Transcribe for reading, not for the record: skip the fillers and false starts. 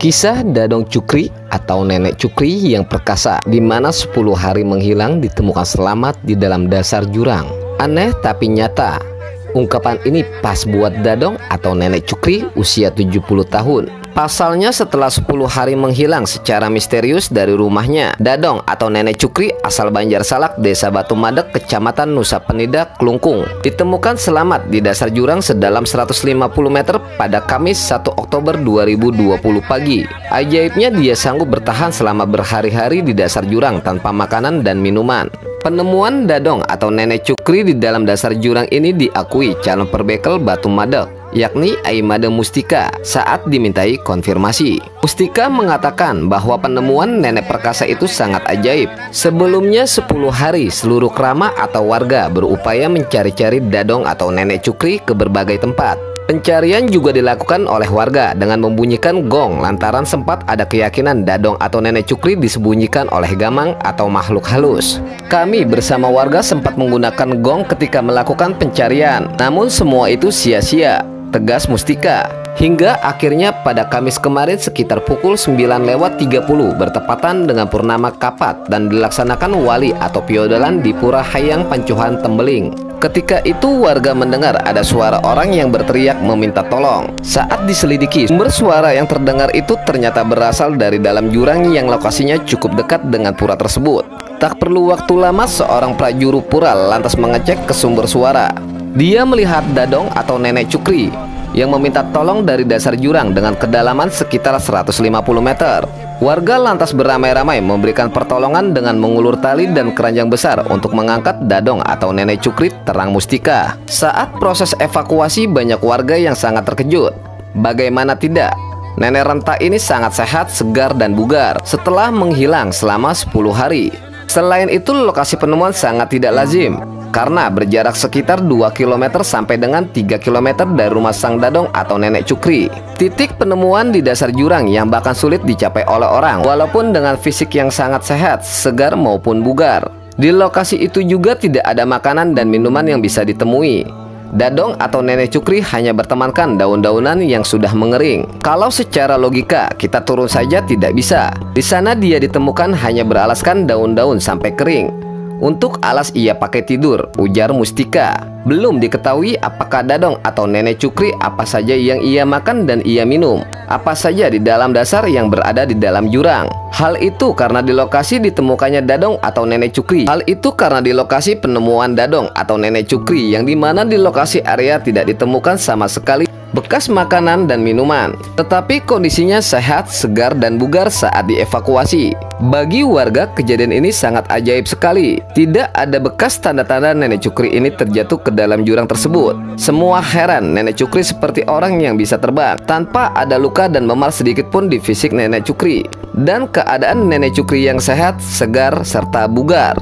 Kisah Dadong Cukri atau Nenek Cukri yang perkasa, di mana 10 hari menghilang ditemukan selamat di dalam dasar jurang. Aneh tapi nyata, ungkapan ini pas buat Dadong atau Nenek Cukri usia 70 tahun. Pasalnya setelah 10 hari menghilang secara misterius dari rumahnya, Dadong atau Nenek Cukri asal Banjarsalak, Desa Batu Madeg, Kecamatan Nusa Penida, Klungkung, ditemukan selamat di dasar jurang sedalam 150 meter pada Kamis 1 Oktober 2020 pagi. Ajaibnya dia sanggup bertahan selama berhari-hari di dasar jurang tanpa makanan dan minuman. Penemuan Dadong atau Nenek Cukri di dalam dasar jurang ini diakui calon perbekel Batu Madeg, yakni Aimade Mustika, saat dimintai konfirmasi. Mustika mengatakan bahwa penemuan nenek perkasa itu sangat ajaib. Sebelumnya 10 hari seluruh keramat atau warga berupaya mencari-cari Dadong atau Nenek Cukri ke berbagai tempat. Pencarian juga dilakukan oleh warga dengan membunyikan gong lantaran sempat ada keyakinan Dadong atau Nenek Cukri disembunyikan oleh gamang atau makhluk halus. Kami bersama warga sempat menggunakan gong ketika melakukan pencarian, namun semua itu sia-sia, tegas Mustika. Hingga akhirnya pada Kamis kemarin sekitar pukul 9:30 bertepatan dengan purnama Kapat dan dilaksanakan wali atau piodalan di Pura Hayang Pancuhan Tembeling. Ketika itu warga mendengar ada suara orang yang berteriak meminta tolong. Saat diselidiki, sumber suara yang terdengar itu ternyata berasal dari dalam jurang yang lokasinya cukup dekat dengan pura tersebut. Tak perlu waktu lama, seorang prajuru pura lantas mengecek ke sumber suara. Dia melihat Dadong atau Nenek Cukri yang meminta tolong dari dasar jurang dengan kedalaman sekitar 150 meter. Warga lantas beramai-ramai memberikan pertolongan dengan mengulur tali dan keranjang besar untuk mengangkat Dadong atau Nenek Cukri, terang Mustika. Saat proses evakuasi, banyak warga yang sangat terkejut. Bagaimana tidak, nenek renta ini sangat sehat, segar, dan bugar setelah menghilang selama 10 hari. Selain itu, lokasi penemuan sangat tidak lazim karena berjarak sekitar 2 km sampai dengan 3 km dari rumah sang Dadong atau Nenek Cukri. Titik penemuan di dasar jurang yang bahkan sulit dicapai oleh orang walaupun dengan fisik yang sangat sehat, segar maupun bugar. Di lokasi itu juga tidak ada makanan dan minuman yang bisa ditemui. Dadong atau Nenek Cukri hanya bertemankan daun-daunan yang sudah mengering. Kalau secara logika kita turun saja tidak bisa. Di sana dia ditemukan hanya beralaskan daun-daun sampai kering. Untuk alas ia pakai tidur, ujar Mustika. Belum diketahui apakah Dadong atau Nenek Cukri apa saja yang ia makan dan ia minum, apa saja di dalam dasar yang berada di dalam jurang. Hal itu karena di lokasi ditemukannya Dadong atau Nenek Cukri. Hal itu karena di lokasi penemuan Dadong atau Nenek Cukri yang dimana di lokasi area tidak ditemukan sama sekali bekas makanan dan minuman, tetapi kondisinya sehat, segar, dan bugar saat dievakuasi. Bagi warga, kejadian ini sangat ajaib sekali. Tidak ada bekas tanda-tanda Nenek Cukri ini terjatuh ke dalam jurang tersebut. Semua heran, Nenek Cukri seperti orang yang bisa terbang tanpa ada luka dan memar sedikit pun di fisik Nenek Cukri. Dan keadaan Nenek Cukri yang sehat, segar, serta bugar.